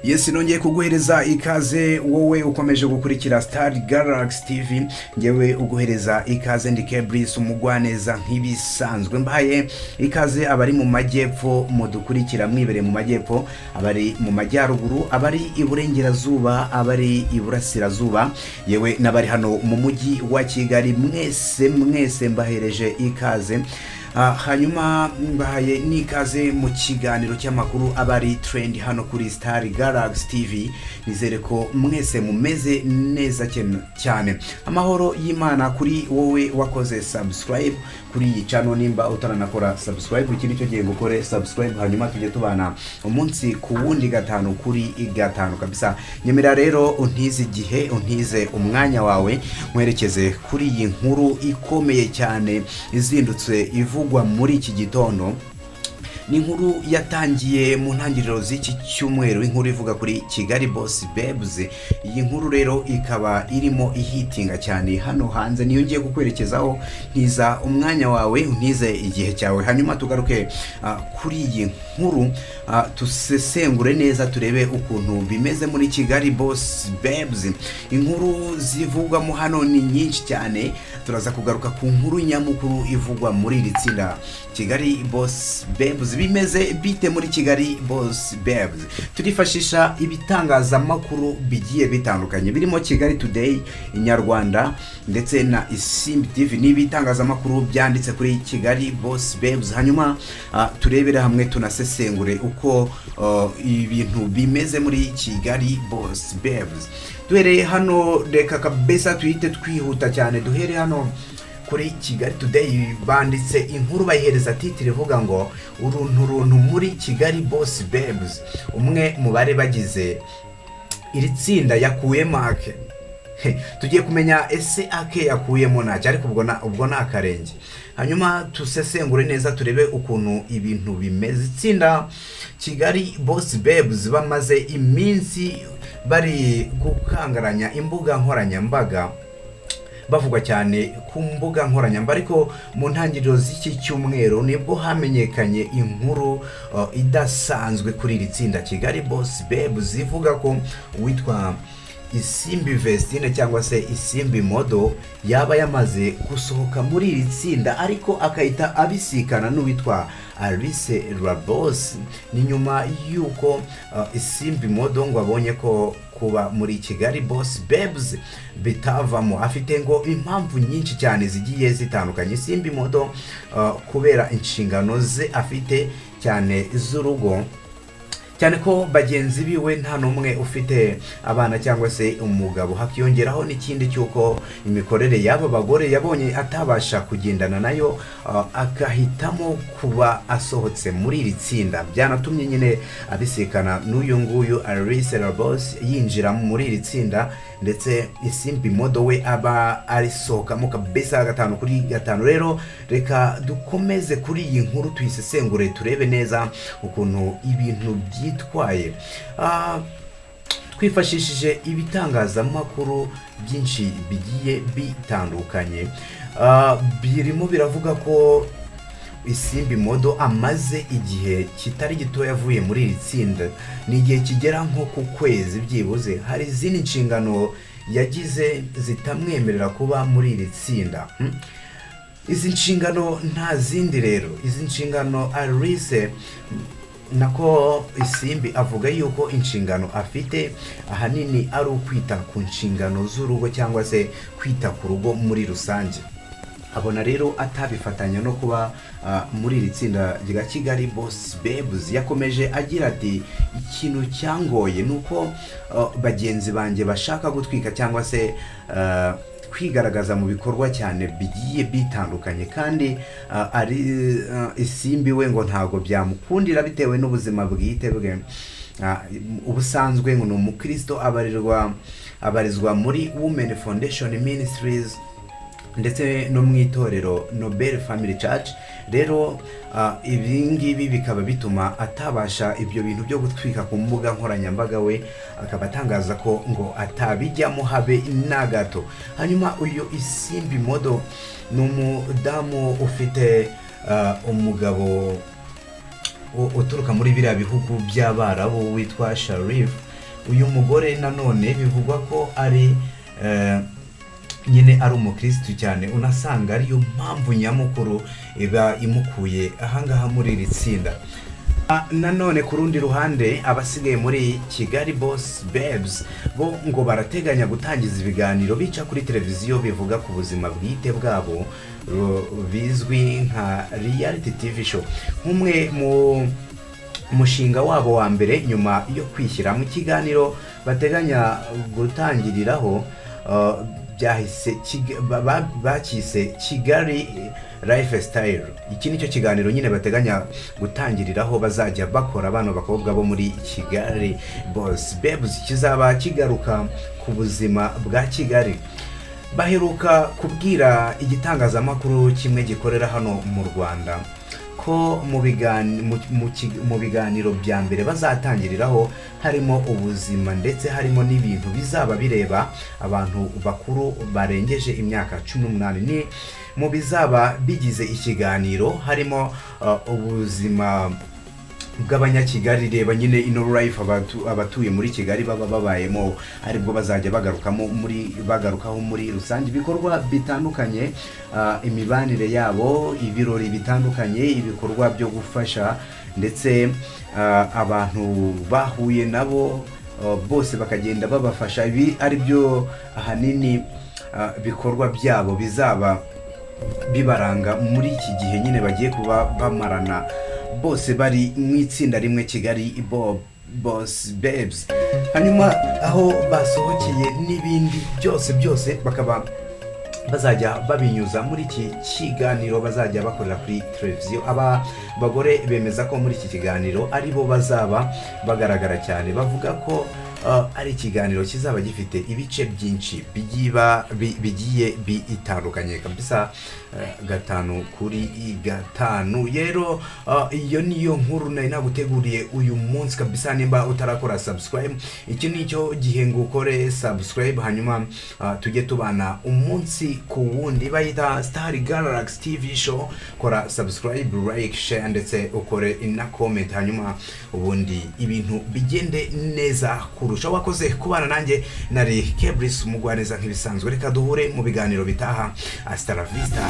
Yes, nongeye kuguhereza ikaze wowe ukomeje gukurikira Star Galaxy TV. Ngewe uguhereza ikaze ndi Kebris umugwaneza nk'ibisanzwe. Mbaye ikaze abari mu majyepfo mudukurikira mwibere mu majyepfo, abari mu majyaruguru, abari iburengerazuba, abari iburasirazuba, yewe nabari hano mu mujyi wa Kigali, mwese mbahereje ikaze. Hanyuma mbahaye nikaze mu kiganiro cy'amakuru abari trend hano kuri Star Galaxy TV. Nizere ko mwese mumeze neza cyane. Amahoro y'Imana kuri wowe wakoze subscribe kuri iyi channel. Nimba utaranakora subscribe, ikindi cyo gihe gukore subscribe, hanyuma tujye tubana umunsi ku wundi gatanu kuri gatanu kabisa. Nyemera rero untize igihe, untize umwanya wawe, mwerekeze kuri iyi nkuru ikomeye cyane izindutse ivugwa muri iki gitondo. Ni inkuru yatangiye mu ntangiriro z'iki cyumweru, inkuru ivuga kuri Kigali Boss Babes. Iyi nkuru rero ikaba irimo ihitinga cyane hano hanze, niyo ngiye kukwerekezaho. Ntiza umwanya wawe, untize igihe cyawe, hanyuma tugaruke kuri iyi nkuru, tusesengure neza, turebe ukuntu bimeze muri Kigali Boss Babes. Inkuru zivugwamo hano ni nyinshi cyane, turaza kugaruka ku nkuru nyamukuru ivugwa muri iri tsinda Kigali Boss Babes. Bimeze bite muri Kigali Boss Babes? Turifashisha ibitangazamakuru bigiye bitandukanye, birimo Kigali Today, Inyarwanda ndetse na Isimbi TV. Ni ibitangazamakuru byanditse kuri Kigali Boss Babes, hanyuma turebera hamwe tunasesengure uko ibintu bimeze muri Kigali Boss Babes. Duhereye hano, reka kabisa tuhite twihuta cyane, duhere hano kuri Kigali Today. Banditse inkuru bayihereza titire ivuga ngo uruntu muri Kigali Boss Babes. Umwe mu bare bagize iri tsinda yakuyemo ake. Tugiye kumenya ese ake yakuyemo nacyo, ariko ubwo na akarenge. Hanyuma tusesengure neza, turebe ukuntu ibintu bimeze. Itsinda Kigali Boss Babes bamaze iminsi bari gukangaranya imbuga nkoranyambaga, bavugwa cyane ku mbuga nkoranyambaga, ariko mu ntangiriro z'iki cyumweru nibwo hamenyekanye inkuru idasanzwe kuri iri tsinda Kigali Boss Babes, ivuga ko witwa Isimbi Vestine cyangwa se Isimbi Modo yaba yamaze gusohoka muri iri tsinda, ariko akahita abisikana n'uwitwa Alice Rabos. Ni nyuma yuko Isimbi Modo ngo abonye ko kuba muri Kigali Boss Babes bitavamo. Afite ngo impamvu nyinshi cyane zigiye zitandukanye Isimbi Modo, kubera inshingano ze afite cyane z'urugo, cyane ko bagenzi biwe nta numwe ufite abana cyangwa se umugabo. Hakiyongeraho n'ikindi cyuko imikorere y'aba bagore yabonye atabasha kugendana nayo, akahitamo kuba asohotse muri iri tsinda. Byanatumye nyine abisikana n'uyu nguyu Alice Rabos yinjira muri iri tsinda, ndetse Isimbi Modo we aba arisohokamo kabisa gatanu kuri gatanu. Rero reka dukomeze kuri iyi nkuru tuyisesengure, turebe neza ukuntu ibintu byitwaye. Twifashishije ibitangazamakuru byinshi bigiye bitandukanye, birimo biravuga ko Isimbi Modo amaze igihe kitari gito yavuye muri iri tsinda. Ni igihe kigera nko ku kwezi byibuze. Hari izindi nshingano yagize zitamwemerera kuba muri iri tsinda. Izi nshingano nta zindi rero, izi nshingano Alice nako Isimbi avuga yuko inshingano afite ahanini ari ukwita ku nshingano z'urugo cyangwa se kwita ku rugo muri rusange. Abona rero atabifatanya no kuba muri iri tsinda rya Kigali Boss Babes. Yakomeje agira ati ikintu cyangoye nuko bagenzi banjye bashaka gutwika cyangwa se kwigaragaza mu bikorwa cyane bigiye bitandukanye, kandi ari Isimbi we ngo ntago byamukundira bitewe n'ubuzima bwite bwe. Ubusanzwe ngo ni umukristo, abarizwa muri Women Foundation Ministries ndetse no mu itorero Nobel Family Church. Rero ibi ngibi bikaba bituma atabasha ibyo bintu byo gutwika ku mbuga nkoranyambaga, we akaba atangaza ko ngo atabijyamo habe na gato. Hanyuma uyu Isimbi Modo ni umudamu ufite umugabo uturuka muri biriya bihugu by'Abarabu witwa Sharif. uyu mugore nanone bivugwa ko ari nyine ari umukristo cyane, unasanga ariyo mpamvu nyamukuru iba imukuye ahangaha muri iri tsinda. Nanone ku rundi ruhande abasigaye muri Kigali Boss Babes bo ngo barateganya gutangiza ibiganiro bica kuri televiziyo bivuga ku buzima bwite bwabo bizwi nka reality TV show, nk'umwe mu mushinga wabo wa mbere nyuma yo kwishyira mu kiganiro bateganya gutangiriraho bakise Kigali Lifestyle. Iki nicyo kiganiro nyine bateganya gutangiriraho bazajya bakora abana bakobwa bo muri Kigali Boss Babes, kizaba kigaruka ku buzima bwa Kigali. Baheruka kubwira igitangazamakuru kimwe gikorera hano mu Rwanda ko mu biganiro bya mbere bazatangiriraho harimo ubuzima ndetse harimo n'ibintu bizaba bireba abantu bakuru barengeje imyaka 18. Ni mu bizaba bigize ikiganiro harimo ubuzima bw'abanyakigali, reba nyine ino life abatuye muri Kigali baba babayemo, aribwo bazajya bagarukaho muri rusange ibikorwa bitandukanye, imibanire yabo, ibirori bitandukanye, ibikorwa byo gufasha ndetse abantu bahuye nabo bose bakagenda babafasha. Ibi ari byo ahanini bikorwa byabo bizaba bibaranga muri iki gihe nyine bagiye kuba bamarana bose bari mu itsinda rimwe Kigali Boss Babes. Hanyuma aho basohokeye n'ibindi byose bakaba bazajya babinyuza muri iki kiganiro bazajya bakorera kuri televiziyo. Aba bagore bemeza ko muri iki kiganiro ari bo bazaba bagaragara cyane, bavuga ko ari ikiganiro kizaba gifite ibice byinshi bigiye bitandukanye kabisa, 5 kuri 5. Rero iyo niyo nkuru nari naguteguriye uyu munsi kabisa. Nimba utarakora subscribe, iki nicyo gihe ngo ukore subscribe, hanyuma tujye tubana umunsi ku wundi. Bayita Star Galaxy TV show. Kora subscribe, like, share ndetse ukore na comment, hanyuma ubundi ibintu bigende neza kurusha. Wakoze kubana nanjye, nari Kebris umugwaneza nk'ibisanzwe. Reka duhure mu biganiro bitaha. Hasta la vista.